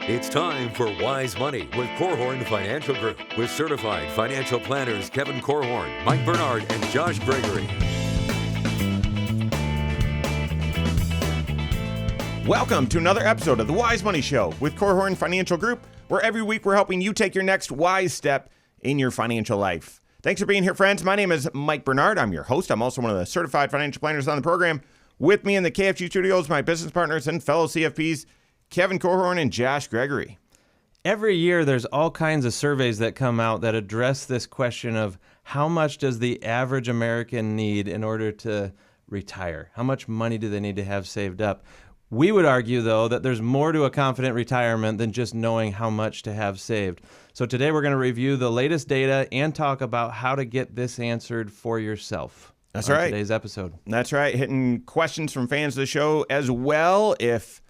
It's time for Wise Money with Korhorn Financial Group with certified financial planners Kevin Korhorn, Mike Bernard, and Josh Gregory. Welcome to another episode of the Wise Money Show with Korhorn Financial Group, where every week we're helping you take your next wise step in your financial life. Thanks for being here, friends. My name is Mike Bernard. I'm your host. I'm also one of the certified financial planners on the program. With me in the KFG studios, my business partners and fellow CFPs, Kevin Korhorn and Josh Gregory. Every year, there's all kinds of surveys that come out that address this question of how much does the average American need in order to retire? How much money do they need to have saved up? We would argue, though, that there's more to a confident retirement than just knowing how much to have saved. So today, we're going to review the latest data and talk about how to get this answered for yourself. That's right. Today's episode. That's right. Hitting questions from fans of the show as well. If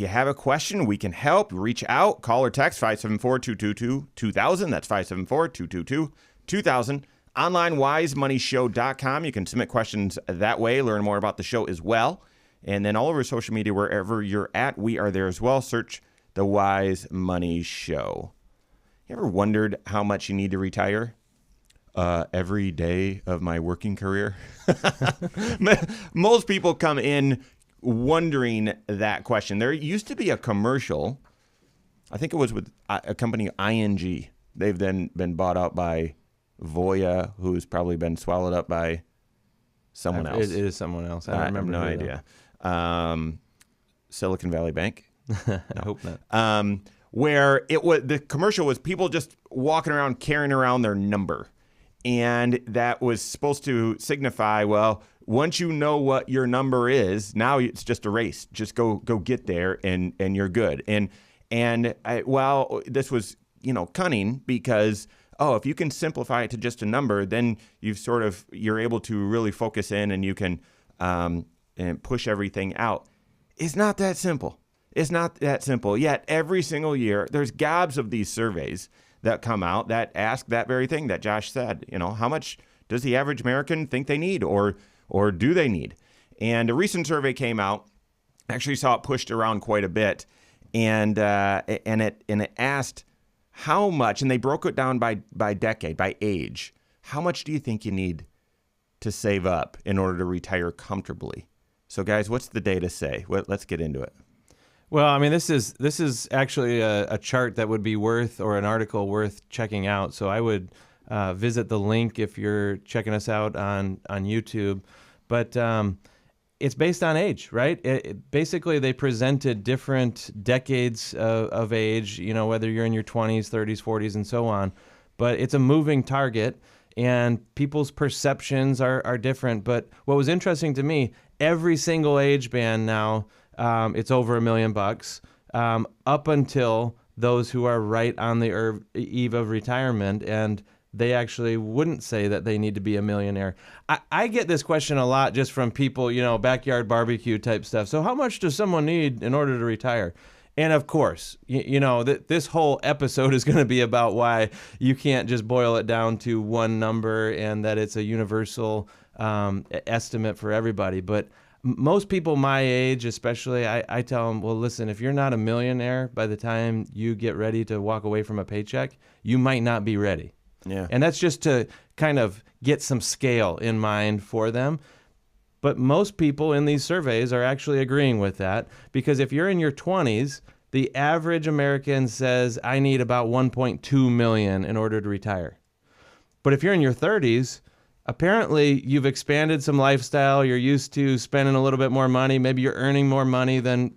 you have a question, we can help. Reach out, call or text 574-222-2000. That's 574-222-2000. Online, wisemoneyshow.com. You can submit questions that way, learn more about the show as well. And then all over social media, wherever you're at, we are there as well. Search the Wise Money Show. You ever wondered how much you need to retire? Every day of my working career. Most people come in wondering that question. There used to be a commercial, I think it was with a company, ING. They've then been bought out by Voya, who's probably been swallowed up by someone else. It is someone else. I don't remember. I have no idea. Silicon Valley Bank? I hope not. Where the commercial was people just walking around carrying around their number. And that was supposed to signify, well, once you know what your number is, now it's just a race. Just go get there, and you're good. And this was cunning because if you can simplify it to just a number, then you're able to really focus in, and you can and push everything out. It's not that simple. It's not that simple. Yet every single year, there's gobs of these surveys that come out that ask that very thing that Josh said. How much does the average American think they need, or do they need? And a recent survey came out. Actually saw it pushed around quite a bit, and it asked how much, and they broke it down by decade, by age. How much do you think you need to save up in order to retire comfortably? So, guys, what's the data say? Let's get into it. Well, I mean, this is actually a chart that would be worth, or an article worth checking out. So I would visit the link if you're checking us out on YouTube. But it's based on age, right? Basically, they presented different decades of age, whether you're in your 20s, 30s, 40s, and so on. But it's a moving target, and people's perceptions are different. But what was interesting to me, every single age band now, it's over $1 million, up until those who are right on the eve of retirement, and they actually wouldn't say that they need to be a millionaire. I get this question a lot just from people, backyard barbecue type stuff. So how much does someone need in order to retire? And of course, this whole episode is going to be about why you can't just boil it down to one number and that it's a universal estimate for everybody. But most people my age, especially, I tell them, well, listen, if you're not a millionaire by the time you get ready to walk away from a paycheck, you might not be ready. Yeah. And that's just to kind of get some scale in mind for them. But most people in these surveys are actually agreeing with that, because if you're in your 20s, the average American says, I need about 1.2 million in order to retire. But if you're in your 30s, apparently you've expanded some lifestyle, you're used to spending a little bit more money, maybe you're earning more money than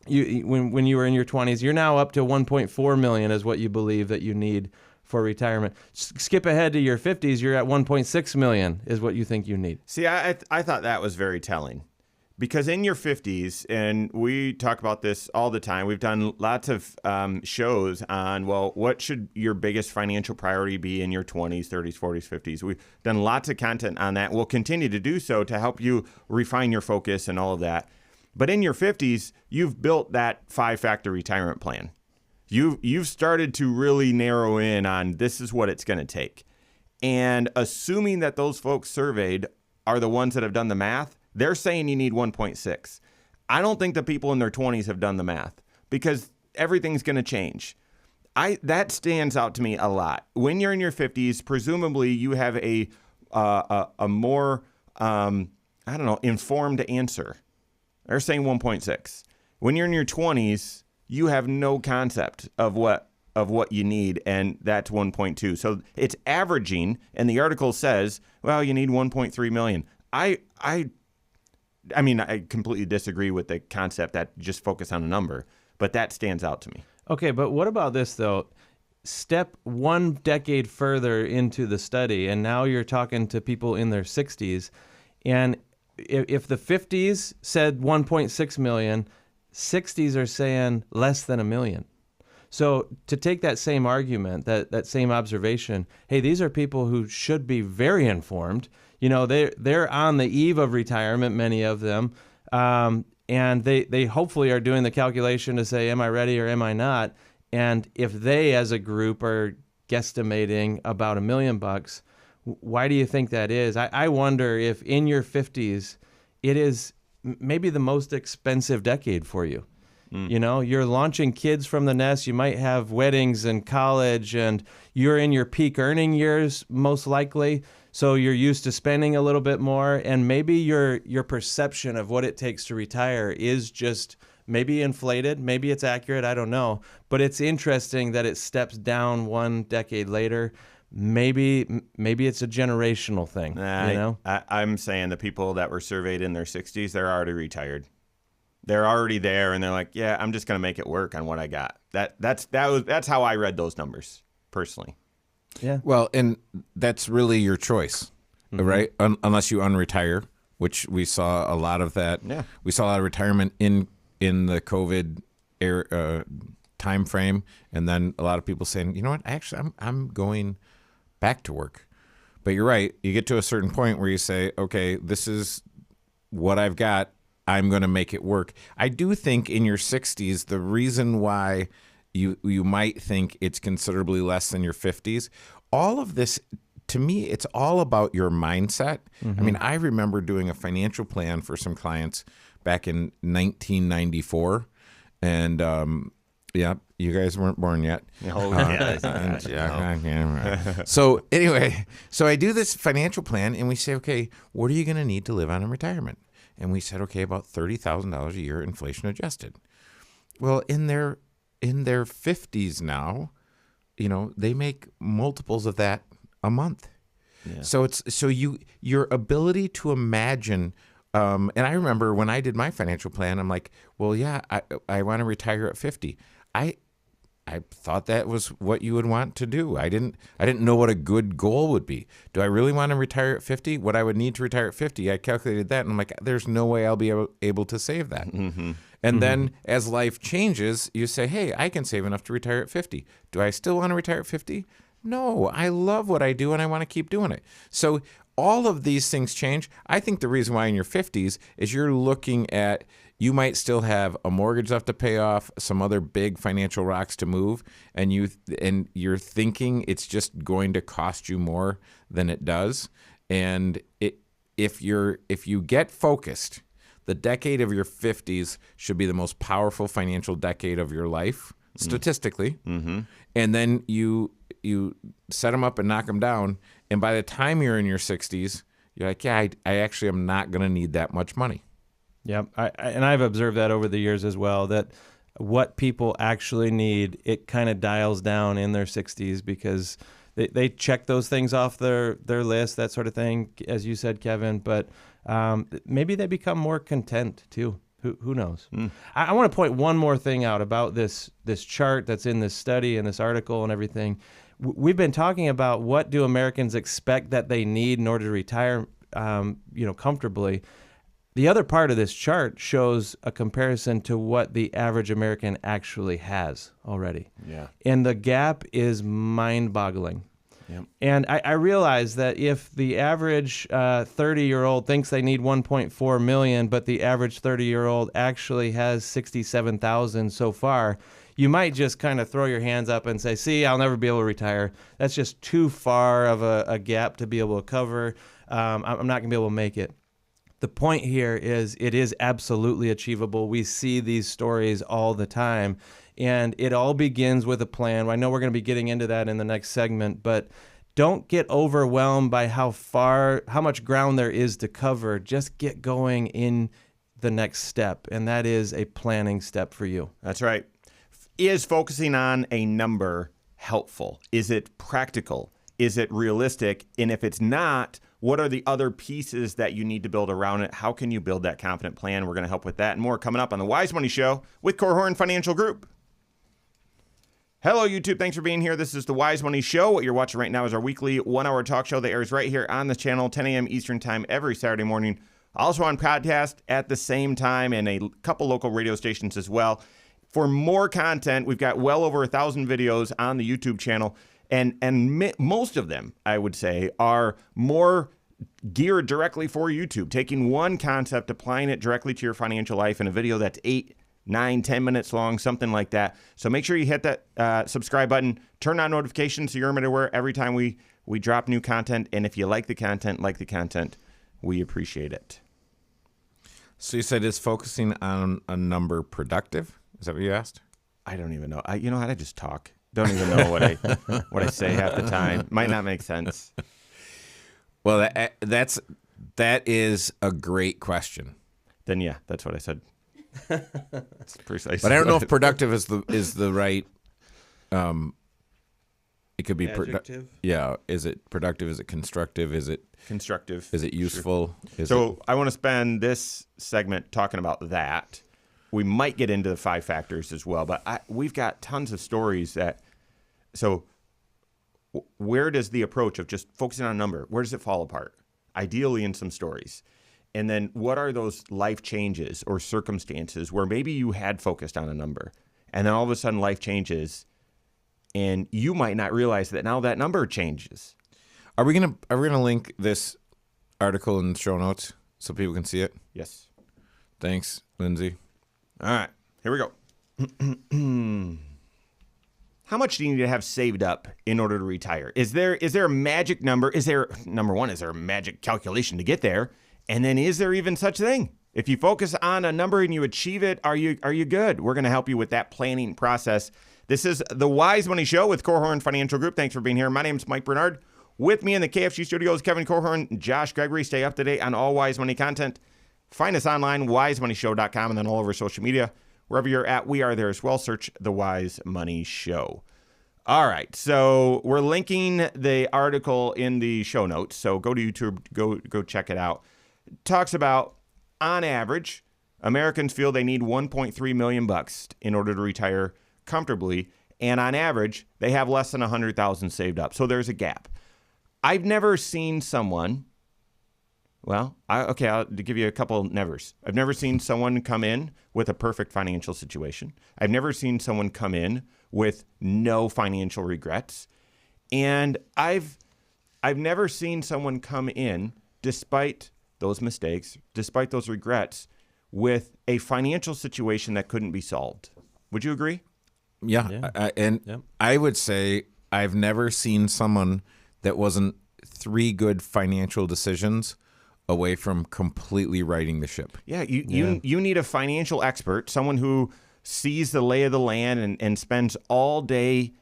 when you were in your 20s. You're now up to 1.4 million is what you believe that you need for retirement. Skip ahead to your 50s, you're at 1.6 million is what you think you need. See, I thought that was very telling, because in your 50s, and we talk about this all the time, we've done lots of shows on, what should your biggest financial priority be in your 20s, 30s, 40s, 50s. We've done lots of content on that. We'll continue to do so to help you refine your focus and all of that. But in your 50s, you've built that 5-factor retirement plan. You've started to really narrow in on this is what it's going to take. And assuming that those folks surveyed are the ones that have done the math, they're saying you need 1.6. I don't think the people in their 20s have done the math, because everything's going to change. That stands out to me a lot. When you're in your 50s, presumably you have a more informed answer. They're saying 1.6. When you're in your 20s, you have no concept of what you need, and that's 1.2. So it's averaging, and the article says, well, you need 1.3 million. I mean, I completely disagree with the concept that just focus on a number, but that stands out to me. Okay, but what about this, though? Step one decade further into the study, and now you're talking to people in their 60s. And if the 50s said 1.6 million, 60s are saying less than 1 million. So to take that same argument, that same observation, hey, these are people who should be very informed. You know, they're on the eve of retirement, many of them. And they hopefully are doing the calculation to say, am I ready or am I not? And if they as a group are guesstimating about $1 million, why do you think that is? I wonder if in your 50s, it is maybe the most expensive decade for you. You know, you're launching kids from the nest. You might have weddings and college, and you're in your peak earning years, most likely. So you're used to spending a little bit more, and maybe your perception of what it takes to retire is just maybe inflated. Maybe it's accurate. I don't know. But it's interesting that it steps down one decade later. Maybe it's a generational thing. I'm saying the people that were surveyed in their 60s, they're already retired. They're already there, and they're like, yeah, I'm just going to make it work on what I got. That's how I read those numbers, personally. Yeah. Well, and that's really your choice, right? Unless you unretire, which we saw a lot of that. Yeah. We saw a lot of retirement in the COVID era, time frame, and then a lot of people saying, you know what, actually, I'm going back to work. But you're right. You get to a certain point where you say, okay, this is what I've got. I'm going to make it work. I do think in your 60s, the reason why you might think it's considerably less than your 50s, all of this, to me, it's all about your mindset. I mean, I remember doing a financial plan for some clients back in 1994, and yeah, you guys weren't born yet. So anyway, so I do this financial plan, and we say, okay, what are you going to need to live on in retirement? And we said, okay, about $30,000 a year, inflation adjusted. Well, in their 50s now, you know, they make multiples of that a month. Yeah. So your ability to imagine. And I remember when I did my financial plan, I'm like, well, yeah, I want to retire at 50. I thought that was what you would want to do. I didn't know what a good goal would be. Do I really want to retire at 50? What I would need to retire at 50, I calculated that, and I'm like, there's no way I'll be able to save that. And then as life changes, you say, hey, I can save enough to retire at 50. Do I still want to retire at 50? No, I love what I do, and I want to keep doing it. So all of these things change. I think the reason why in your 50s is you're looking at, you might still have a mortgage left to pay off, some other big financial rocks to move, and you're thinking it's just going to cost you more than it does. And if you get focused, the decade of your 50s should be the most powerful financial decade of your life, statistically. And then you set them up and knock them down, and by the time you're in your 60s, you're like, yeah, I actually am not going to need that much money. Yeah, and I've observed that over the years as well, that what people actually need, it kind of dials down in their 60s because they check those things off their list, that sort of thing, as you said, Kevin, but maybe they become more content too. Who knows? I want to point one more thing out about this chart that's in this study and this article and everything. We've been talking about what do Americans expect that they need in order to retire comfortably. The other part of this chart shows a comparison to what the average American actually has already. Yeah. And the gap is mind-boggling. Yep. And I realize that if the average 30-year-old thinks they need 1.4 million, but the average 30-year-old actually has 67,000 so far, you might just kind of throw your hands up and say, see, I'll never be able to retire. That's just too far of a gap to be able to cover. I'm not going to be able to make it. The point here is it is absolutely achievable. We see these stories all the time. And it all begins with a plan. I know we're going to be getting into that in the next segment, but don't get overwhelmed by how much ground there is to cover. Just get going in the next step, and that is a planning step for you. That's right. Is focusing on a number helpful? Is it practical? Is it realistic? And if it's not, what are the other pieces that you need to build around it? How can you build that confident plan? We're going to help with that and more coming up on the Wise Money Show with Korhorn Financial Group. Hello, YouTube. Thanks for being here. This is the Wise Money Show. What you're watching right now is our weekly 1-hour talk show that airs right here on the channel, 10 a.m. Eastern Time every Saturday morning. Also on podcast at the same time and a couple local radio stations as well. For more content, we've got well over 1,000 videos on the YouTube channel. And most of them, I would say, are more geared directly for YouTube, taking one concept, applying it directly to your financial life in a video that's 8, 9, 10 minutes long, something like that. So make sure you hit that subscribe button, turn on notifications so you're aware every time we drop new content. And if you like the content, we appreciate it. So you said is focusing on a number productive? Is that what you asked? I don't even know. I just talk. Don't even know what I say half the time. Might not make sense. Well, that is a great question. Then yeah, that's what I said. It's precisely. But I don't know if productive is the right. It could be Adjective? Yeah. Is it productive? Is it constructive? Is it constructive? Is it useful? Sure. I want to spend this segment talking about that. We might get into the 5 factors as well, but we've got tons of stories that. So, where does the approach of just focusing on a number, where does it fall apart? Ideally, in some stories. And then what are those life changes or circumstances where maybe you had focused on a number and then all of a sudden life changes and you might not realize that now that number changes. Are we gonna link this article in the show notes so people can see it? Yes. Thanks, Lindsay. All right, here we go. How much do you need to have saved up in order to retire? Is there a magic number? Number one, is there a magic calculation to get there? And then is there even such thing? If you focus on a number and you achieve it, are you good? We're going to help you with that planning process. This is the Wise Money Show with Korhorn Financial Group. Thanks for being here. My name is Mike Bernard. With me in the KFG studios, Kevin Korhorn, Josh Gregory. Stay up to date on all Wise Money content. Find us online, wisemoneyshow.com, and then all over social media. Wherever you're at, we are there as well. Search the Wise Money Show. All right, so we're linking the article in the show notes. So go to YouTube, go check it out. It talks about, on average, Americans feel they need $1.3 million in order to retire comfortably, and on average, they have less than $100,000 saved up. So there's a gap. I've never seen someone. Well, I'll give you a couple nevers. I've never seen someone come in with a perfect financial situation. I've never seen someone come in with no financial regrets. And I've never seen someone come in, despite those mistakes, despite those regrets, with a financial situation that couldn't be solved. Would you agree? Yeah. I would say I've never seen someone that wasn't 3 good financial decisions away from completely righting the ship. Yeah, you need a financial expert, someone who sees the lay of the land and spends all day,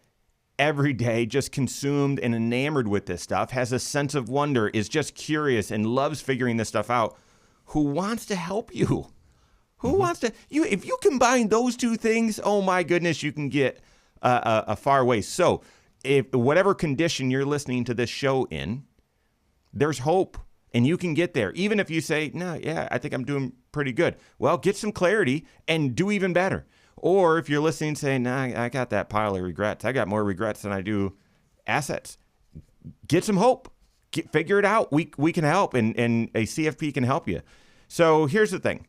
every day, just consumed and enamored with this stuff, has a sense of wonder, is just curious and loves figuring this stuff out, who wants to help you. Who wants to? If you combine those two things, oh my goodness, you can get a far way. So if whatever condition you're listening to this show in, there's hope. And you can get there. Even if you say, no, yeah, I think I'm doing pretty good. Well, get some clarity and do even better. Or if you're listening saying, nah, I got that pile of regrets. I got more regrets than I do assets. Get some hope. Figure it out. We can help, and a CFP can help you. So here's the thing.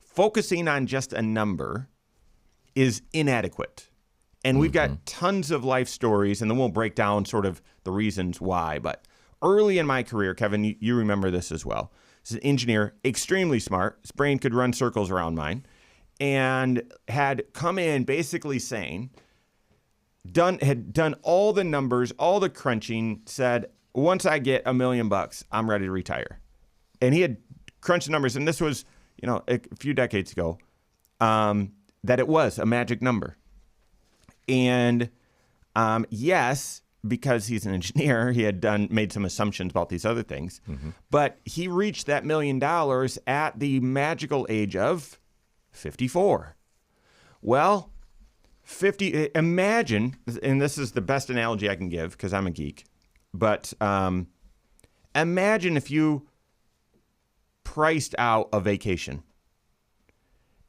Focusing on just a number is inadequate. And we've got tons of life stories, and then we'll break down sort of the reasons why. But early in my career, Kevin, you remember this as well. As an engineer, extremely smart. His brain could run circles around mine. And had come in basically saying, had done all the numbers, all the crunching, said, once I get $1 million, I'm ready to retire. And he had crunched the numbers, and this was, a few decades ago. that it was a magic number. And yes, because he's an engineer, he had made some assumptions about these other things. But he reached that $1 million at the magical age of 54. Well, imagine, and this is the best analogy I can give because I'm a geek, but imagine if you priced out a vacation.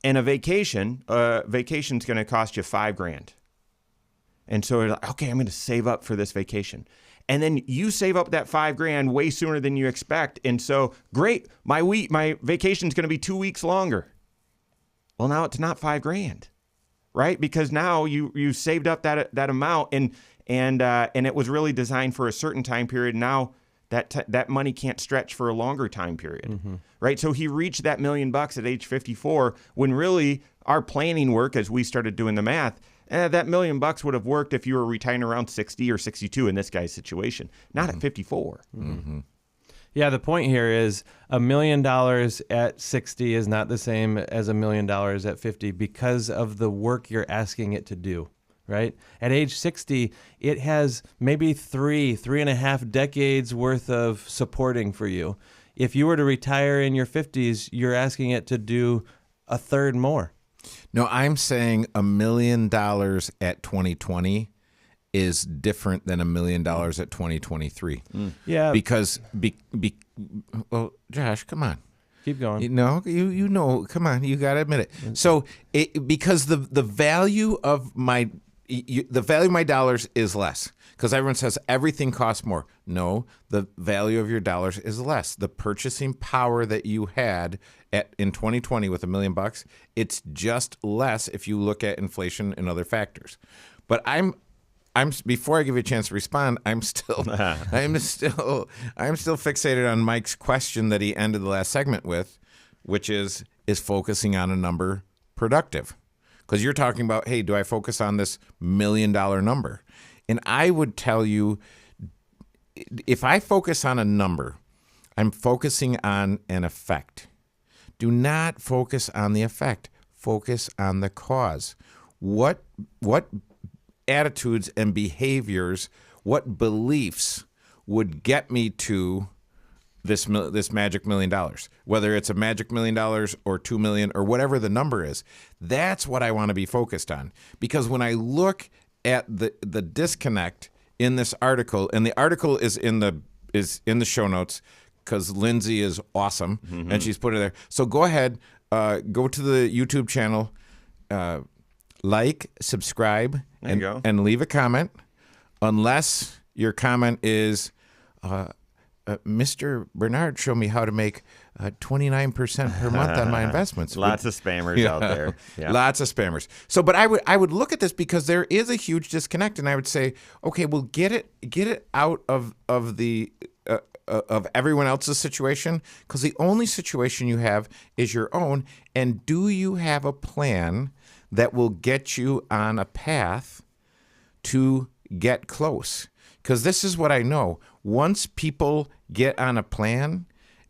And a vacation's going to cost you $5,000. And so you're like, okay, I'm going to save up for this vacation. And then you save up that $5,000 way sooner than you expect. And so, great, my vacation's going to be 2 weeks longer. Well, now it's not $5,000, right? Because now you saved up that amount, and it was really designed for a certain time period. Now that money can't stretch for a longer time period, right? So he reached that $1 million at age 54, when really our planning work, as we started doing the math, that $1 million would have worked if you were retiring around 60 or 62 in this guy's situation, not at 54. Yeah, the point here is $1 million at 60 is not the same as $1 million at 50 because of the work you're asking it to do, right? At age 60, it has maybe 3.5 decades worth of supporting for you. If you were to retire in your 50s, you're asking it to do a third more. No, I'm saying $1 million at 2020 is different than $1 million at 2023. Yeah. Because, well, Josh, come on. Keep going. You know, come on, you got to admit it. So, because the value of my dollars is less. Because everyone says everything costs more. No, the value of your dollars is less. The purchasing power that you had in 2020 with $1 million, it's just less if you look at inflation and other factors. But I'm before I give you a chance to respond, I'm still fixated on Mike's question that he ended the last segment with, which is focusing on a number productive? Because you're talking about, hey, do I focus on this $1 million number? And I would tell you, if I focus on a number, I'm focusing on an effect. Do not focus on the effect. Focus on the cause. What attitudes and behaviors, what beliefs would get me to this magic $1 million? Whether it's a magic $1 million or 2 million or whatever the number is, that's what I want to be focused on. Because when I look at the disconnect in this article, and the article is in the show notes because Lindsay is awesome and she's put it there. So go ahead, go to the YouTube channel, like, subscribe, and leave a comment. Unless your comment is, Mr. Bernard showed me how to make 29% per month on my investments. Lots of spammers out there. Yeah. Lots of spammers. So, but I would look at this because there is a huge disconnect, and I would say, okay, well, get it out of everyone else's situation, because the only situation you have is your own. And do you have a plan that will get you on a path to get close? Because this is what I know. Once people get on a plan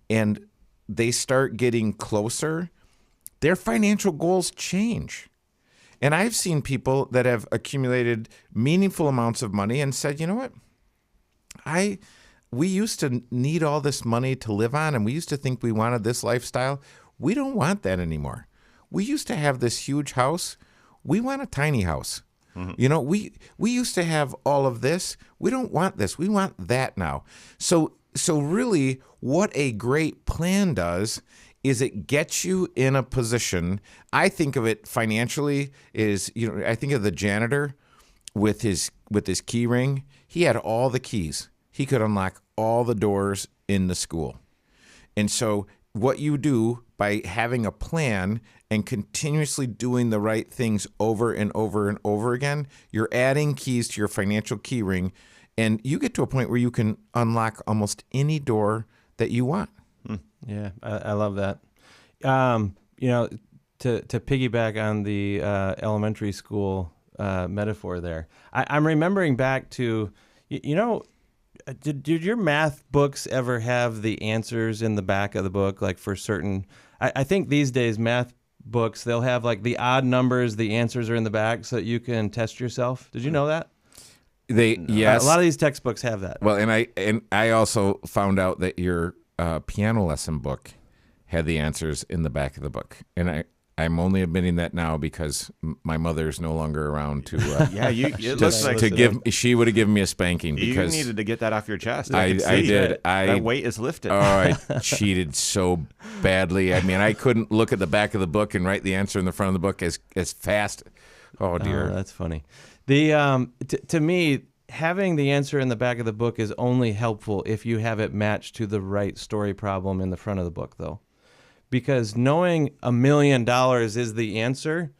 and they start getting closer, their financial goals change. And I've seen people that have accumulated meaningful amounts of money and said, you know what? We used to need all this money to live on, and we used to think we wanted this lifestyle. We don't want that anymore. We used to have this huge house. We want a tiny house. You know, we used to have all of this. We don't want this. We want that now. So really, what a great plan does is it gets you in a position. I think of it financially is, I think of the janitor with his key ring. He had all the keys. He could unlock all the doors in the school. And so what you do by having a plan and continuously doing the right things over and over and over again, you're adding keys to your financial key ring, and you get to a point where you can unlock almost any door that you want. Yeah, I love that. To piggyback on the elementary school metaphor there, I'm remembering back to, did your math books ever have the answers in the back of the book, like for certain? I think these days math books, they'll have like the odd numbers, the answers are in the back so that you can test yourself. Did you know that? Yes. A lot of these textbooks have that. Well, and I also found out that your piano lesson book had the answers in the back of the book, and I'm only admitting that now because my mother's no longer around to. Yeah, it looks like she would have given me a spanking because you needed to get that off your chest. I did. That weight is lifted. Oh, I cheated so badly. I mean, I couldn't look at the back of the book and write the answer in the front of the book as fast. Oh dear, that's funny. The to me, having the answer in the back of the book is only helpful if you have it matched to the right story problem in the front of the book, though. Because knowing $1 million is the answer,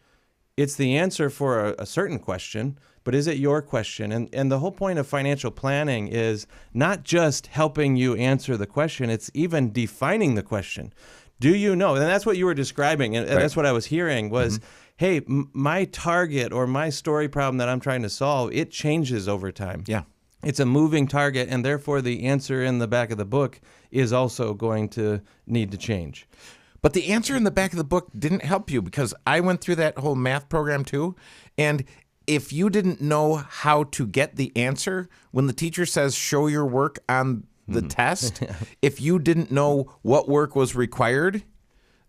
it's the answer for a certain question, but is it your question? And the whole point of financial planning is not just helping you answer the question, it's even defining the question. Do you know? And that's what you were describing, and that's what I was hearing was, hey, my target or my story problem that I'm trying to solve, it changes over time. Yeah. It's a moving target, and therefore the answer in the back of the book is also going to need to change. But the answer in the back of the book didn't help you because I went through that whole math program too. And if you didn't know how to get the answer, when the teacher says, show your work on the test, if you didn't know what work was required,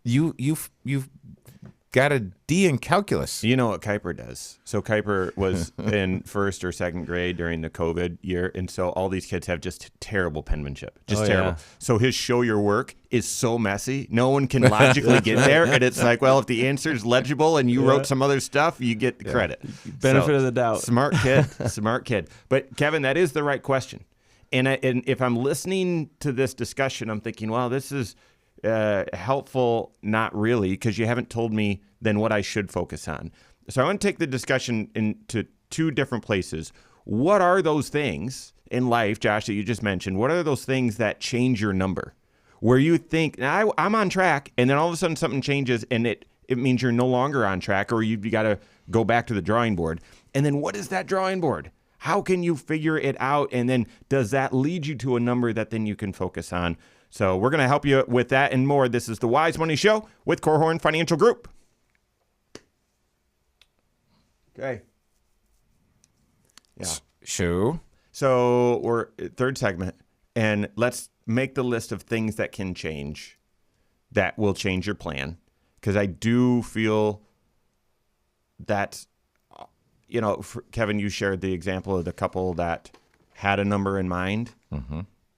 you've got a D in calculus. You know what Kuiper does. So Kuiper was in first or second grade during the COVID year, and so all these kids have just terrible penmanship, just terrible. Yeah. So his show your work is so messy, no one can logically get there, and it's like, well, if the answer's legible and you wrote some other stuff, you get the credit. Benefit of the doubt. Smart kid, smart kid. But Kevin, that is the right question. And if I'm listening to this discussion, I'm thinking, well, this is helpful, not really, because you haven't told me then what I should focus on. So I want to take the discussion into two different places. What are those things in life, Josh, that you just mentioned? What are those things that change your number? Where you think, I'm on track, and then all of a sudden something changes, and it means you're no longer on track, or you got to go back to the drawing board. And then what is that drawing board? How can you figure it out? And then does that lead you to a number that then you can focus on? So we're going to help you with that and more. This is the Wise Money Show with Korhorn Financial Group. Okay. Yeah. Show. So we're third segment, and let's make the list of things that can change that will change your plan. Because I do feel that, Kevin, you shared the example of the couple that had a number in mind,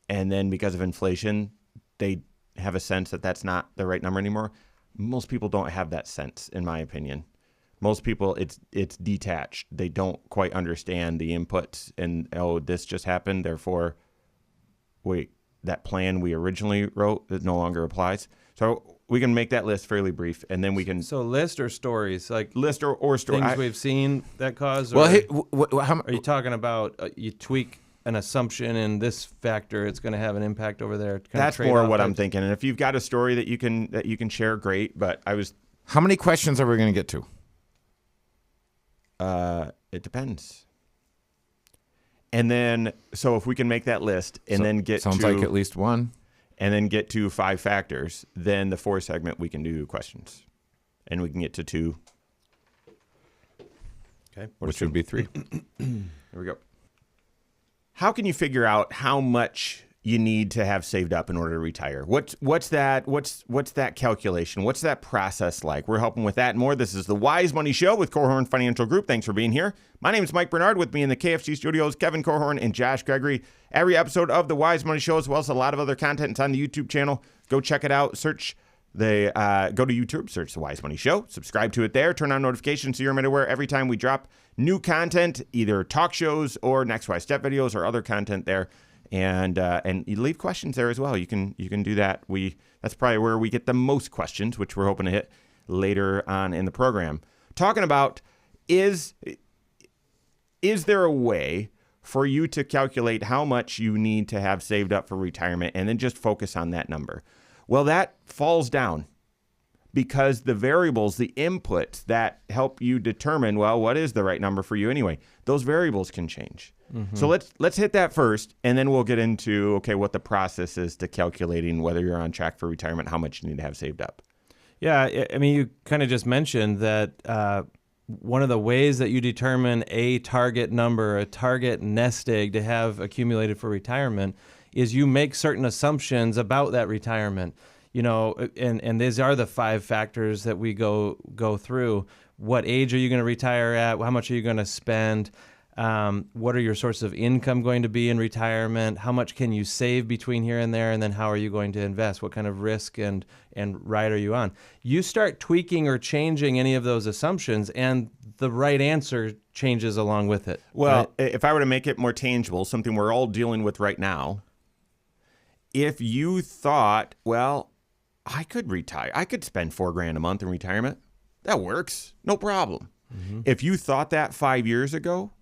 and then because of inflation, they have a sense that that's not the right number anymore. Most people don't have that sense, in my opinion. Most people, it's detached. They don't quite understand the inputs, and this just happened. Therefore, wait, that plan we originally wrote that no longer applies. So we can make that list fairly brief, and then we can So list or stories, like list or story. things we've seen that cause. Well, or hey, are you talking about you tweak an assumption in this factor, it's going to have an impact over there? That's more what I'm thinking. And if you've got a story that you can share, great. But how many questions are we going to get to? It depends. And then, so if we can make that list and then get sounds like at least one, and then get to 5 factors, then the 4th segment we can do questions, and we can get to 2. Okay, which would be 3. There we go. How can you figure out how much you need to have saved up in order to retire? What's that calculation? What's that process like? We're helping with that and more. This is the Wise Money Show with Korhorn Financial Group. Thanks for being here. My name is Mike Bernard. With me in the KFC studios, Kevin Korhorn and Josh Gregory. Every episode of the Wise Money Show, as well as a lot of other content, it's on the YouTube channel. Go check it out. Go to YouTube, search the Wise Money Show, subscribe to it there, turn on notifications so you're made aware every time we drop new content, either talk shows or Next Wise Step videos or other content there. And you leave questions there as well. You can do that. That's probably where we get the most questions, which we're hoping to hit later on in the program. Talking about is there a way for you to calculate how much you need to have saved up for retirement and then just focus on that number? Well, that falls down because the variables, the inputs that help you determine, well, what is the right number for you anyway? Those variables can change. Mm-hmm. So let's hit that first, and then we'll get into, okay, what the process is to calculating whether you're on track for retirement, how much you need to have saved up. Yeah, I mean, you kind of just mentioned that one of the ways that you determine a target number, a target nest egg to have accumulated for retirement, is you make certain assumptions about that retirement. You know, and these are the 5 factors that we go through. What age are you going to retire at? How much are you going to spend? What are your sources of income going to be in retirement? How much can you save between here and there? And then how are you going to invest? What kind of risk and ride are you on? You start tweaking or changing any of those assumptions, and the right answer changes along with it. Well, right? if I were to make it more tangible, something we're all dealing with right now, if you thought, well, I could retire, I could spend $4,000 a month in retirement, that works, no problem. If you thought that 5 years ago,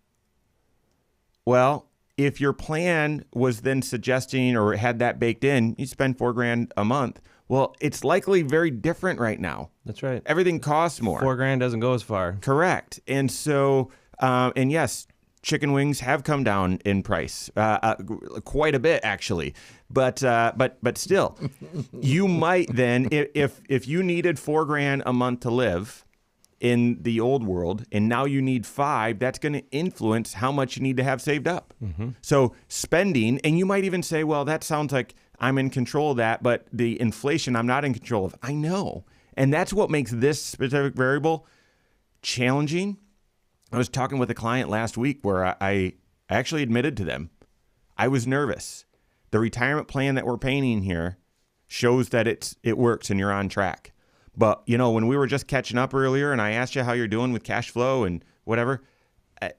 well, if your plan was then suggesting or had that baked in, you spend $4,000 a month. Well, it's likely very different right now. That's right. Everything costs more. $4,000 doesn't go as far. Correct. And so, and yes, chicken wings have come down in price quite a bit, actually. But still, you might then, if you needed $4,000 a month to live in the old world, and now you need 5, that's going to influence how much you need to have saved up. So spending, and you might even say, well, that sounds like I'm in control of that, but the inflation I'm not in control of. I know. And that's what makes this specific variable challenging. I was talking with a client last week where I actually admitted to them, I was nervous. The retirement plan that we're painting here shows that it works and you're on track. But, you know, when we were just catching up earlier and I asked you how you're doing with cash flow and whatever,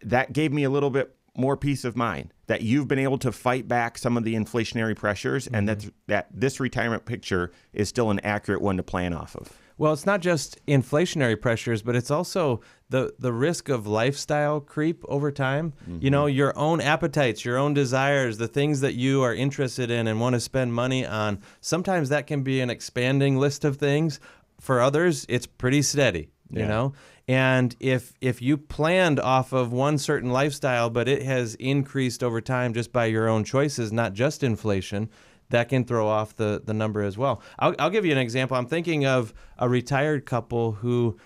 that gave me a little bit more peace of mind that you've been able to fight back some of the inflationary pressures and that this retirement picture is still an accurate one to plan off of. Well, it's not just inflationary pressures, but it's also the risk of lifestyle creep over time. You know, your own appetites, your own desires, the things that you are interested in and want to spend money on. Sometimes that can be an expanding list of things. For others, it's pretty steady, you know? And if you planned off of one certain lifestyle, but it has increased over time just by your own choices, not just inflation, that can throw off the number as well. I'll give you an example. I'm thinking of a retired couple who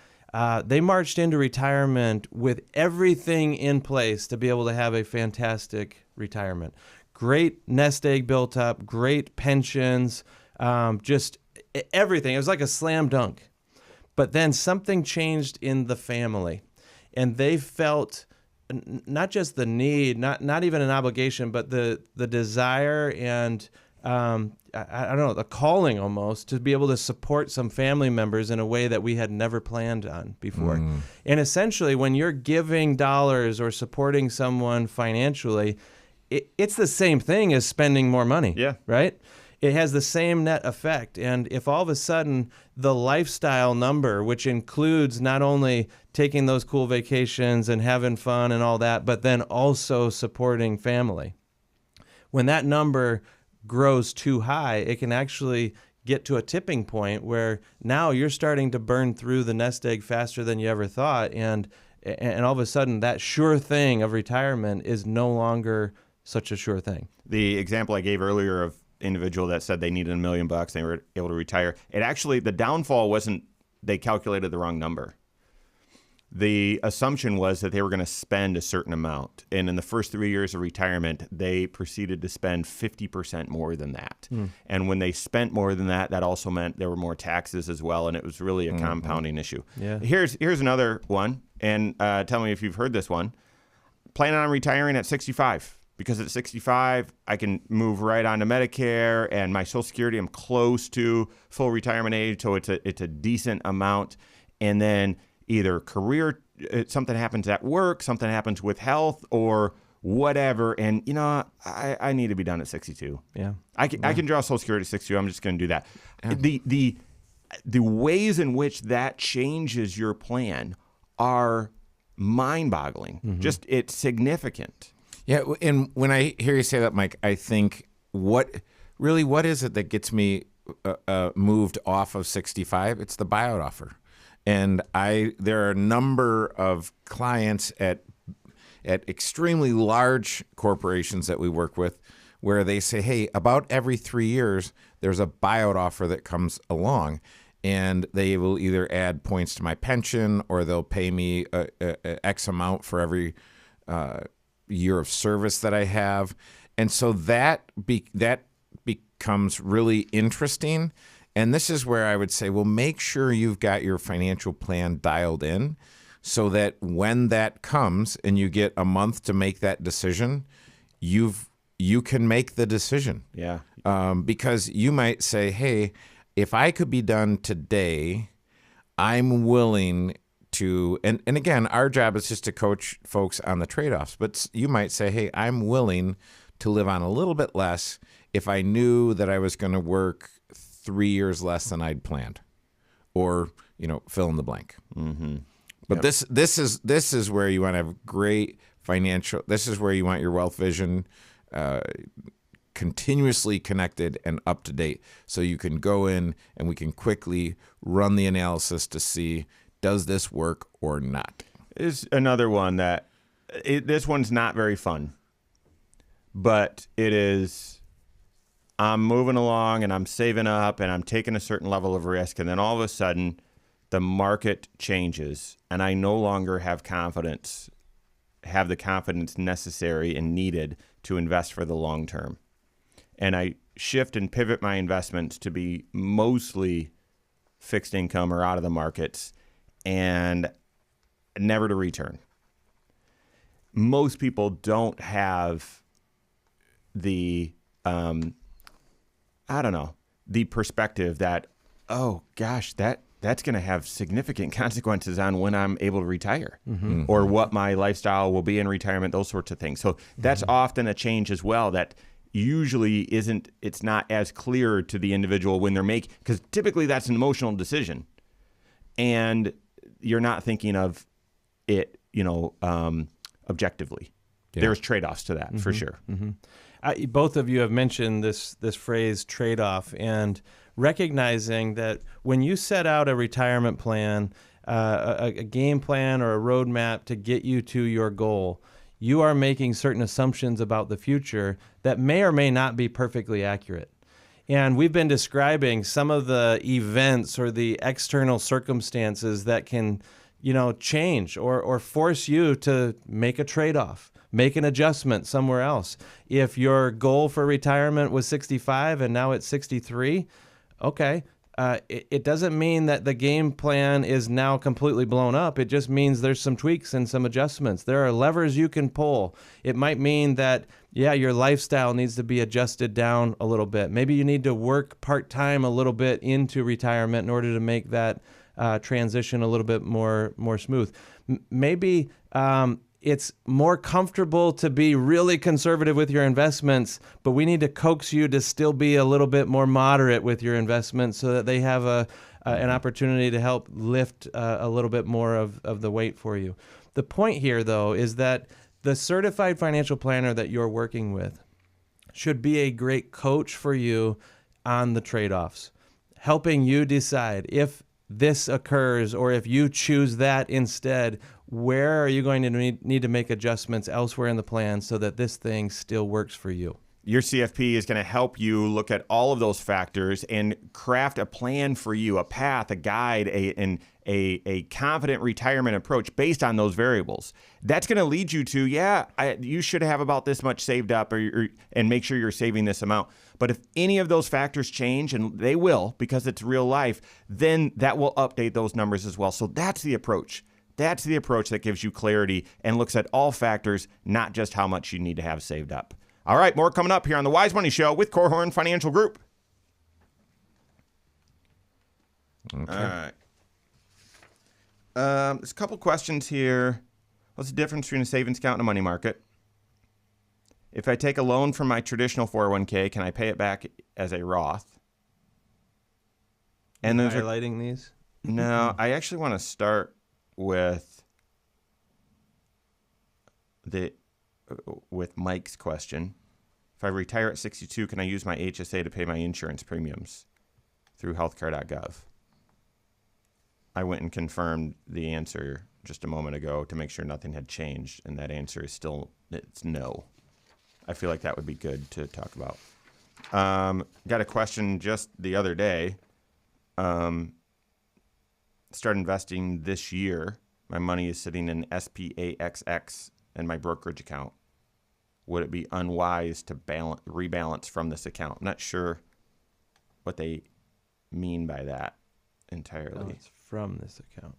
they marched into retirement with everything in place to be able to have a fantastic retirement. Great nest egg built up, great pensions, just everything. It was like a slam dunk. But then something changed in the family, and they felt not just the need, not even an obligation, but the desire and I don't know, the calling almost to be able to support some family members in a way that we had never planned on before. And essentially, when you're giving dollars or supporting someone financially, it's the same thing as spending more money. Yeah. Right? It has the same net effect. And if all of a sudden the lifestyle number, which includes not only taking those cool vacations and having fun and all that, but then also supporting family, when that number grows too high, it can actually get to a tipping point where now you're starting to burn through the nest egg faster than you ever thought. And all of a sudden that sure thing of retirement is no longer such a sure thing. The example I gave earlier of individual that said they needed $1 million, they were able to retire. It actually, the downfall wasn't they calculated the wrong number. The assumption was that they were going to spend a certain amount. And in the first 3 years of retirement, they proceeded to spend 50% more than that. And when they spent more than that, that also meant there were more taxes as well. And it was really a compounding issue. Yeah. Here's another one. And tell me if you've heard this one. Planning on retiring at 65. Because at 65, I can move right on to Medicare and my Social Security, I'm close to full retirement age, so it's a decent amount. And then either career, something happens at work, something happens with health or whatever. And, you know, I need to be done at 62. Yeah. I can draw Social Security at 62. I'm just going to do that. Yeah. The ways in which that changes your plan are mind-boggling. Just it's significant. Yeah, and when I hear you say that, Mike, I think what is it that gets me moved off of 65? It's the buyout offer. And there are a number of clients at extremely large corporations that we work with where they say, hey, about every 3 years, there's a buyout offer that comes along. and they will either add points to my pension or they'll pay me a X amount for every year of service that I have. And so that becomes really interesting. And this is where I would say, well, make sure you've got your financial plan dialed in so that when that comes and you get a month to make that decision, you can make the decision. Yeah. Because you might say, hey, if I could be done today, I'm willing to, and again, our job is just to coach folks on the trade-offs, but you might say, hey, I'm willing to live on a little bit less if I knew that I was going to work 3 years less than I'd planned, or, fill in the blank. Mm-hmm. But this is where you want to have great financial, this is where you want your wealth vision continuously connected and up to date, so you can go in and we can quickly run the analysis to see, does this work or not? Is another one that this one's not very fun, but it is. I'm moving along and I'm saving up and I'm taking a certain level of risk, and then all of a sudden the market changes and I no longer have the confidence necessary and needed to invest for the long term. And I shift and pivot my investments to be mostly fixed income or out of the markets, and never to return. Most people don't have the, the perspective that, oh gosh, that's going to have significant consequences on when I'm able to retire, or what my lifestyle will be in retirement, those sorts of things. So that's often a change as well that usually it's not as clear to the individual when they're making, because typically that's an emotional decision. And you're not thinking of it, objectively. Yeah. There's trade-offs to that, for sure. Mm-hmm. Both of you have mentioned this phrase trade-off, and recognizing that when you set out a retirement plan, a game plan or a roadmap to get you to your goal, you are making certain assumptions about the future that may or may not be perfectly accurate. And we've been describing some of the events or the external circumstances that can, change or force you to make a trade-off, make an adjustment somewhere else. If your goal for retirement was 65 and now it's 63, okay. It doesn't mean that the game plan is now completely blown up. It just means there's some tweaks and some adjustments. There are levers you can pull. It might mean that, your lifestyle needs to be adjusted down a little bit. Maybe you need to work part-time a little bit into retirement in order to make that transition a little bit more smooth. Maybe it's more comfortable to be really conservative with your investments, but we need to coax you to still be a little bit more moderate with your investments so that they have an opportunity to help lift a little bit more of the weight for you. The point here, though, is that the certified financial planner that you're working with should be a great coach for you on the trade-offs, helping you decide if this occurs or if you choose that instead, where are you going to need to make adjustments elsewhere in the plan so that this thing still works for you? Your CFP is going to help you look at all of those factors and craft a plan for you, a path, a guide, a confident retirement approach based on those variables. That's going to lead you to, you should have about this much saved up and make sure you're saving this amount. But if any of those factors change, and they will because it's real life, then that will update those numbers as well. So that's the approach. That's the approach that gives you clarity and looks at all factors, not just how much you need to have saved up. All right, more coming up here on the Wise Money Show with Korhorn Financial Group. Okay. All right. There's a couple questions here. What's the difference between a savings account and a money market? If I take a loan from my traditional 401k, can I pay it back as a Roth? And those highlighting these? No, I actually want to start with Mike's question. If I retire at 62, can I use my HSA to pay my insurance premiums through healthcare.gov? I went and confirmed the answer just a moment ago to make sure nothing had changed, and that answer is it's no. I feel like that would be good to talk about. Got a question just the other day. start investing this year, my money is sitting in SPAXX in my brokerage account. Would it be unwise to rebalance from this account? I'm not sure what they mean by that entirely. No, it's from this account.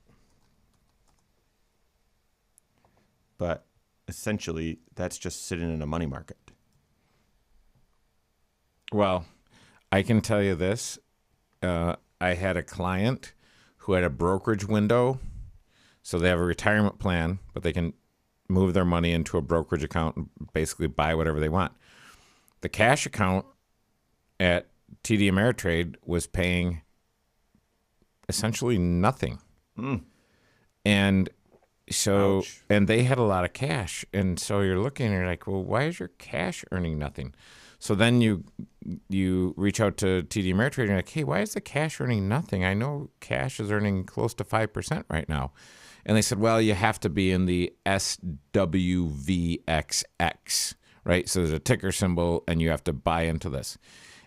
But essentially, that's just sitting in a money market. Well, I can tell you this. I had a client who had a brokerage window. So they have a retirement plan, but they can move their money into a brokerage account and basically buy whatever they want. The cash account at TD Ameritrade was paying essentially nothing. And so, Ouch. and they had a lot of cash. And so you're looking and you're like, well, why is your cash earning nothing? So then you reach out to TD Ameritrade and you're like, hey, why is the cash earning nothing? I know cash is earning close to 5% right now. And they said, well, you have to be in the SWVXX, right? So there's a ticker symbol and you have to buy into this.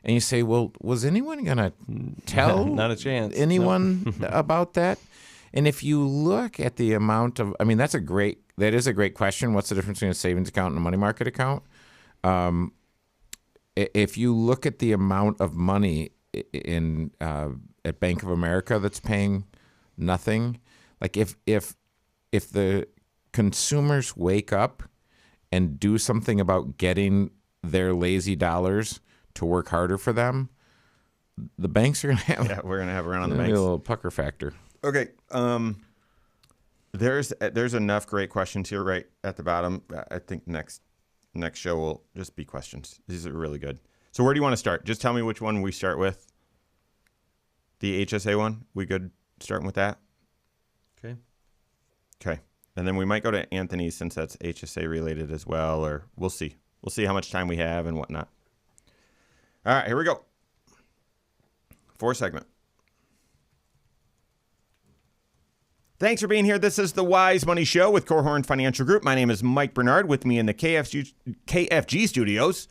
And you say, well, was anyone going to tell Not a chance. anyone about that? And if you look at the amount of, I mean, that is a great question. What's the difference between a savings account and a money market account? If you look at the amount of money in at Bank of America that's paying nothing, like if the consumers wake up and do something about getting their lazy dollars to work harder for them, the banks are going to have We're going to have a run on the a banks. little pucker factor. Okay. There's enough great questions here right at the bottom. I think next show will just be questions. These are really good. So where do you want to start? Just tell me which one we start with. The HSA one? We good starting with that? Okay. Okay. And then we might go to Anthony since that's HSA related as well, or we'll see. We'll see how much time we have and whatnot. All right, here we go. 4th segment. Thanks for being here. This is the Wise Money Show with Korhorn Financial Group. My name is Mike Bernard. With me in the KFG studios,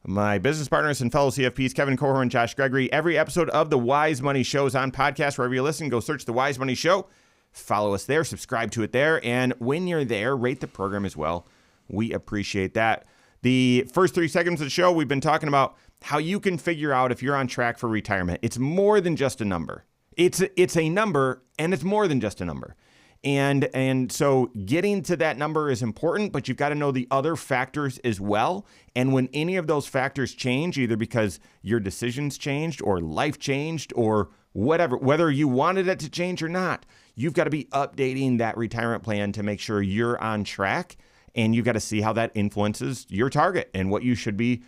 my business partners and fellow CFPs, Kevin Korhorn, Josh Gregory. Every episode of the Wise Money Show is on podcast. Wherever you listen, go search the Wise Money Show. Follow us there, subscribe to it there, and when you're there, rate the program as well. We appreciate that. The first 3 segments of the show, we've been talking about how you can figure out if you're on track for retirement. It's more than just a number. It's a number, and it's more than just a number. And so getting to that number is important, but you've got to know the other factors as well. And when any of those factors change, either because your decisions changed or life changed or whatever, whether you wanted it to change or not, you've got to be updating that retirement plan to make sure you're on track. And you've got to see how that influences your target and what you should be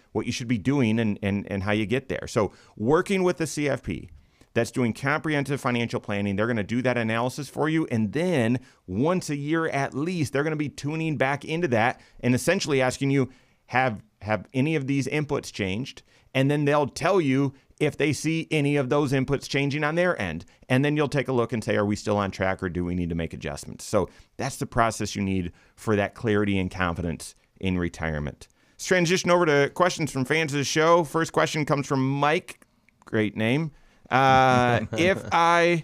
doing and how you get there. So working with the CFP that's doing comprehensive financial planning, they're going to do that analysis for you. And then once a year at least, they're going to be tuning back into that and essentially asking you, have any of these inputs changed? And then they'll tell you if they see any of those inputs changing on their end. And then you'll take a look and say, are we still on track or do we need to make adjustments? So that's the process you need for that clarity and confidence in retirement. Let's transition over to questions from fans of the show. First question comes from Mike. Great name. I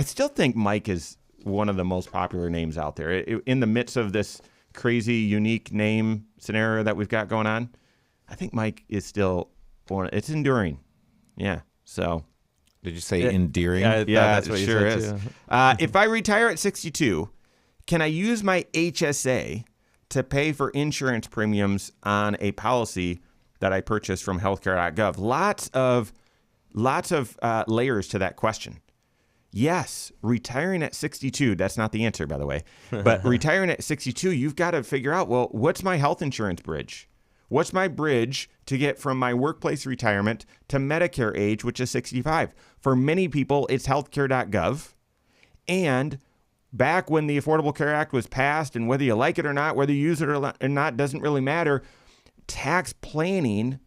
still think Mike is one of the most popular names out there. In the midst of this crazy, unique name scenario that we've got going on, I think Mike is still one. It's enduring. Yeah. So, Did you say endearing? Yeah, that's what you sure said is. too. If I retire at 62, can I use my HSA to pay for insurance premiums on a policy that I purchased from healthcare.gov? Lots of layers to that question. Yes, retiring at 62, that's not the answer, by the way. But retiring at 62, you've got to figure out, well, what's my health insurance bridge? What's my bridge to get from my workplace retirement to Medicare age, which is 65? For many people, it's healthcare.gov. And back when the Affordable Care Act was passed, and whether you like it or not, whether you use it or not, doesn't really matter, tax planning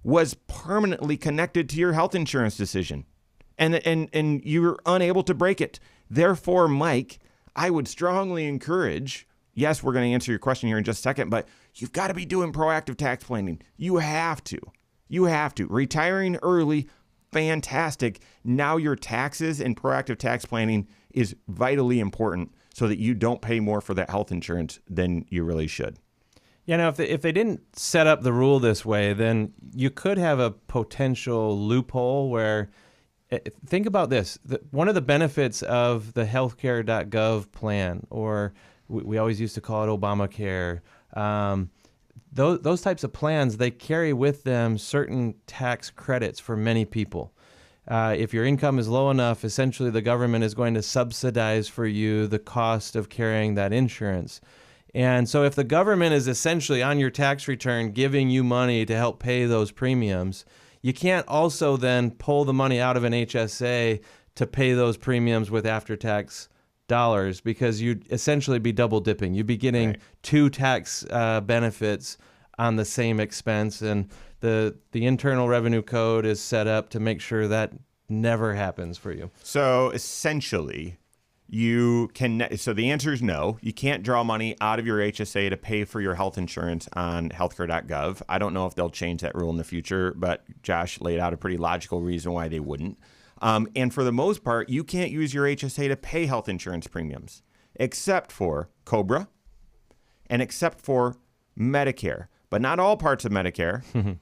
was permanently connected to your health insurance decision. And you were unable to break it. Therefore, Mike, I would strongly encourage, yes, we're going to answer your question here in just a second, but you've got to be doing proactive tax planning. You have to. Retiring early fantastic. Now your taxes and proactive tax planning is vitally important so that you don't pay more for that health insurance than you really should. Now, if they didn't set up the rule this way, then you could have a potential loophole where, think about this. One of the benefits of the healthcare.gov plan, or we always used to call it Obamacare, those types of plans, they carry with them certain tax credits for many people. If your income is low enough, essentially the government is going to subsidize for you the cost of carrying that insurance. And so if the government is essentially on your tax return giving you money to help pay those premiums, you can't also then pull the money out of an HSA to pay those premiums with after-tax dollars, because you'd essentially be double dipping. You'd be getting two tax benefits on the same expense, and the Internal Revenue Code is set up to make sure that never happens for you. So essentially, so the answer is no. You can't draw money out of your HSA to pay for your health insurance on healthcare.gov. I don't know if they'll change that rule in the future, but Josh laid out a pretty logical reason why they wouldn't. And for the most part, you can't use your HSA to pay health insurance premiums, except for COBRA and except for Medicare, but not all parts of Medicare.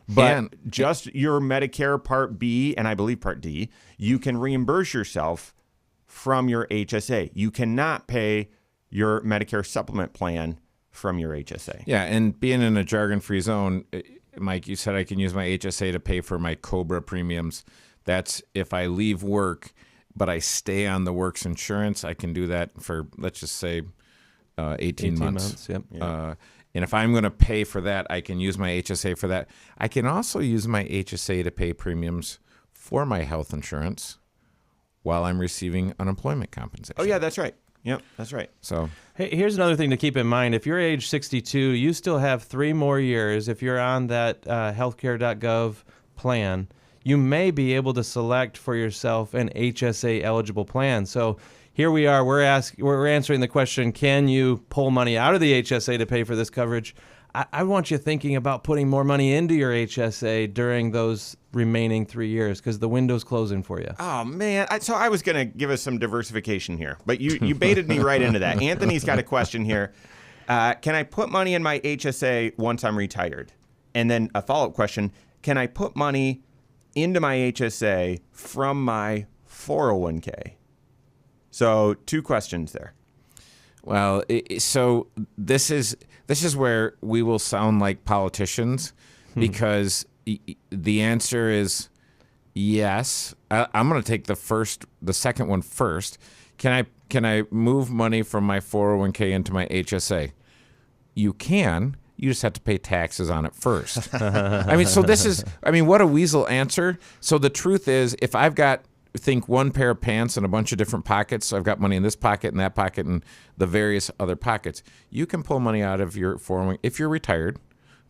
But just your Medicare Part B and I believe Part D, you can reimburse yourself from your HSA. You cannot pay your Medicare supplement plan from your HSA. Yeah, and being in a jargon-free zone, Mike, you said I can use my HSA to pay for my COBRA premiums. That's if I leave work, but I stay on the works insurance, I can do that for, let's just say, 18 months. Yep. And if I'm going to pay for that, I can use my HSA for that. I can also use my HSA to pay premiums for my health insurance while I'm receiving unemployment compensation. Oh, yeah, that's right. Yep, that's right. So, Hey, here's another thing to keep in mind. If you're age 62, you still have 3 more years. If you're on that healthcare.gov plan, you may be able to select for yourself an HSA eligible plan. So here we are. We're answering the question: can you pull money out of the HSA to pay for this coverage? I want you thinking about putting more money into your HSA during those remaining 3 years, because the window's closing for you. Oh, man. So I was going to give us some diversification here, but you baited me right into that. Anthony's got a question here. Can I put money in my HSA once I'm retired? And then a follow-up question: can I put money into my HSA from my 401k? So 2 questions there. well, so this is where we will sound like politicians, because the answer is yes. I'm going to take the second one first. Can I move money from my 401k into my HSA? You can. You just have to pay taxes on it first. What a weasel answer. So the truth is, if I've got, think one pair of pants and a bunch of different pockets, so I've got money in this pocket and that pocket and the various other pockets, you can pull money out of your 401k. If you're retired,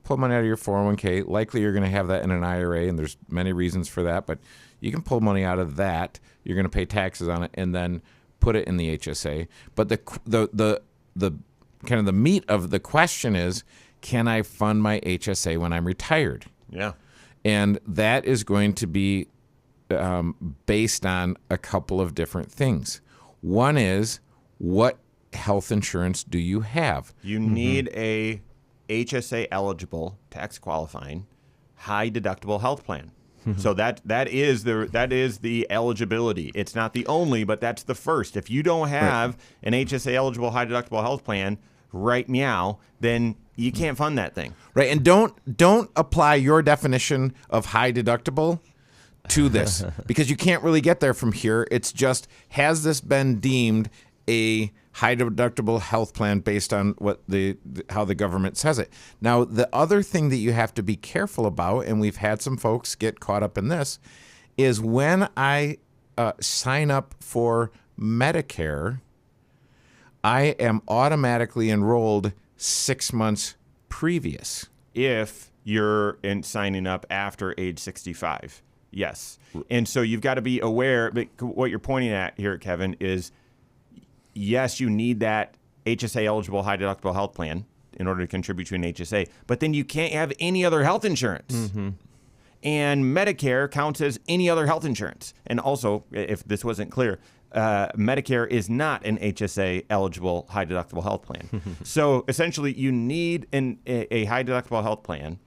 pull money out of your 401k. Likely you're going to have that in an IRA, and there's many reasons for that, but you can pull money out of that. You're going to pay taxes on it and then put it in the HSA. But the kind of the meat of the question is, can I fund my HSA when I'm retired? Yeah. And that is going to be based on a couple of different things. One is, what health insurance do you have? You need a HSA eligible, tax qualifying, high deductible health plan. So that is the eligibility. It's not the only, but that's the first. If you don't have an HSA eligible high deductible health plan, right meow, then you can't fund that thing. Right, and don't apply your definition of high deductible to this, because you can't really get there from here. It's just, has this been deemed a high deductible health plan based on what how the government says it? Now, the other thing that you have to be careful about, and we've had some folks get caught up in this, is when I sign up for Medicare, I am automatically enrolled 6 months previous. If you're signing up after age 65. Yes. And so you've got to be aware, but what you're pointing at here, Kevin, is yes, you need that HSA eligible high deductible health plan in order to contribute to an HSA, but then you can't have any other health insurance. And Medicare counts as any other health insurance. And also, if this wasn't clear, Medicare is not an HSA eligible high deductible health plan. So essentially, you need a high deductible health plan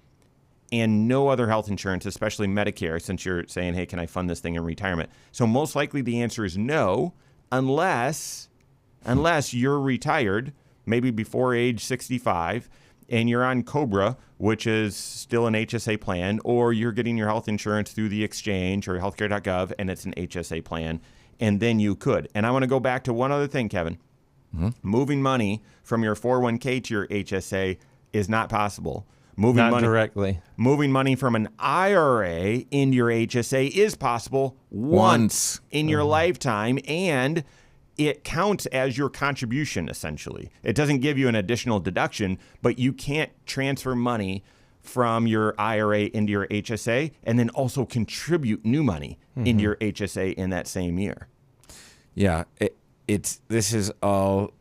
and no other health insurance, especially Medicare, since you're saying, hey, can I fund this thing in retirement? So most likely the answer is no, unless you're retired, maybe before age 65, and you're on COBRA, which is still an HSA plan, or you're getting your health insurance through the exchange or healthcare.gov, and it's an HSA plan, and then you could. And I want to go back to one other thing, Kevin. Moving money from your 401k to your HSA is not possible. Not directly. Moving money from an IRA into your HSA is possible once in your lifetime, and it counts as your contribution, essentially. It doesn't give you an additional deduction, but you can't transfer money from your IRA into your HSA and then also contribute new money into your HSA in that same year. Yeah, this is all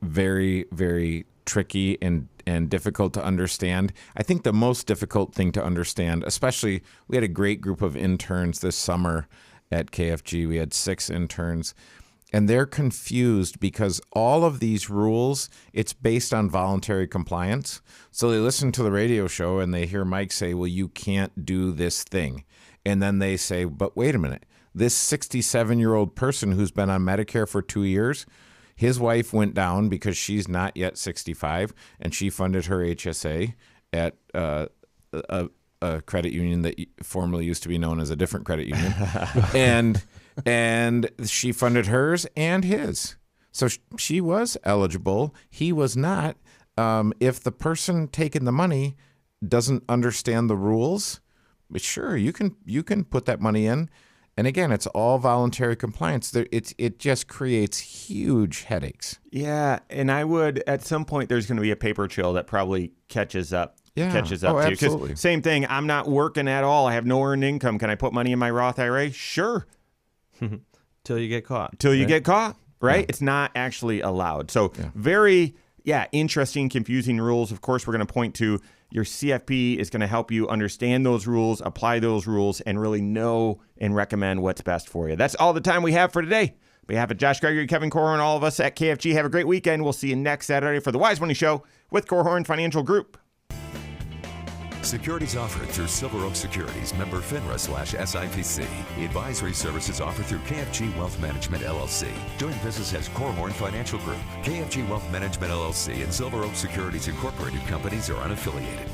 very, very tricky and difficult to understand. I think the most difficult thing to understand, especially we had a great group of interns this summer at KFG. We had 6 interns, and they're confused because all of these rules, it's based on voluntary compliance. So they listen to the radio show and they hear Mike say, well, you can't do this thing. And then they say, but wait a minute, this 67-year-old person who's been on Medicare for 2 years, his wife went down because she's not yet 65, and she funded her HSA at a credit union that formerly used to be known as a different credit union, and she funded hers and his. So she was eligible. He was not. If the person taking the money doesn't understand the rules, sure, you can put that money in. And again, it's all voluntary compliance. It just creates huge headaches. Yeah, and I would, at some point, there's going to be a paper trail that probably catches up. Yeah. Catches up to you. 'Cause absolutely. same thing, I'm not working at all. I have no earned income. Can I put money in my Roth IRA? Sure. Till you get caught. Till you get caught, right? It's not actually allowed. So very, interesting, confusing rules. Of course, we're going to point to your CFP is going to help you understand those rules, apply those rules, and really know and recommend what's best for you. That's all the time we have for today. On behalf of Josh Gregory, Kevin Korhorn, all of us at KFG, have a great weekend. We'll see you next Saturday for the Wise Money Show with Korhorn Financial Group. Securities offered through Silver Oak Securities, member FINRA/SIPC. Advisory services offered through KFG Wealth Management, LLC. Doing business as Korhorn Financial Group. KFG Wealth Management, LLC and Silver Oak Securities Incorporated companies are unaffiliated.